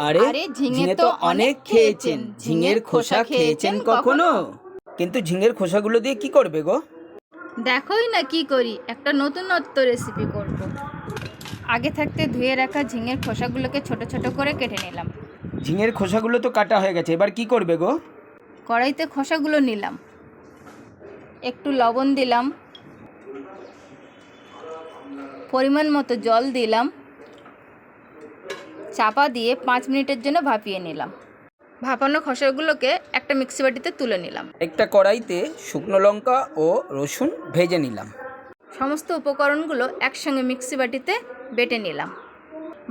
আরে আরে ঝিঙে তো অনেক খেয়েছেন, ঝিঙের খোসা খেয়েছেন কখনো? কিন্তু ঝিঙের খোসাগুলো দিয়ে কি করবে গো? দেখোই না কি করি, একটা নতুনত্ব রেসিপি করব। আগে থাকতে ধুয়ে রাখা ঝিঙের খোসাগুলোকে ছোট ছোট করে কেটে নিলাম। ঝিঙের খোসাগুলো তো কাটা হয়ে গেছে, এবার কি করবে গো? কড়াইতে খোসাগুলো নিলাম, একটু লবণ দিলাম, পরিমাণ মতো জল দিলাম, চাপা দিয়ে 5 মিনিটের জন্য ভাপিয়ে নিলাম। ভাপানো খোসাগুলোকে একটা মিক্সি বাটিতে তুলে নিলাম। একটা কড়াইতে শুকনো লঙ্কা ও রসুন ভেজে নিলাম। সমস্ত উপকরণগুলো একসঙ্গে মিক্সি বাটিতে বেটে নিলাম।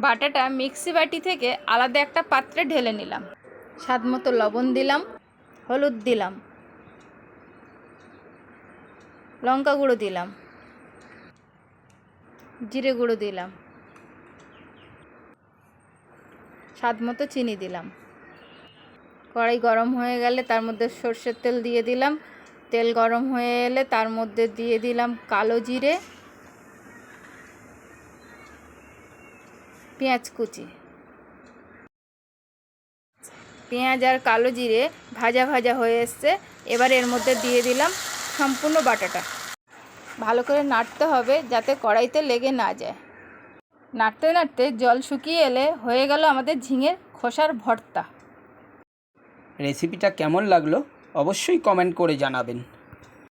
বাটাটা মিক্সি বাটি থেকে আলাদা একটা পাত্রে ঢেলে নিলাম। স্বাদ মতো লবণ দিলাম, হলুদ দিলাম, লঙ্কা গুঁড়ো দিলাম, জিরে গুঁড়ো দিলাম, স্বাদ মতো চিনি দিলাম। কড়াই গরম হয়ে গেলে তার মধ্যে সর্ষের তেল দিয়ে দিলাম। তেল গরম হয়ে এলে তার মধ্যে দিয়ে দিলাম কালো জিরে, পেঁয়াজ কুচি। পেঁয়াজ আর কালো জিরে ভাজা ভাজা হয়ে এসছে, এবার এর মধ্যে দিয়ে দিলাম সম্পূর্ণ বাটাটা। ভালো করে নাড়তে হবে যাতে কড়াইতে লেগে না যায়। নাড়তে নাড়তে জল শুকিয়ে এলে হয়ে গেল আমাদের ঝিঙের খোসার ভর্তা। রেসিপিটা কেমন লাগলো অবশ্যই কমেন্ট করে জানাবেন।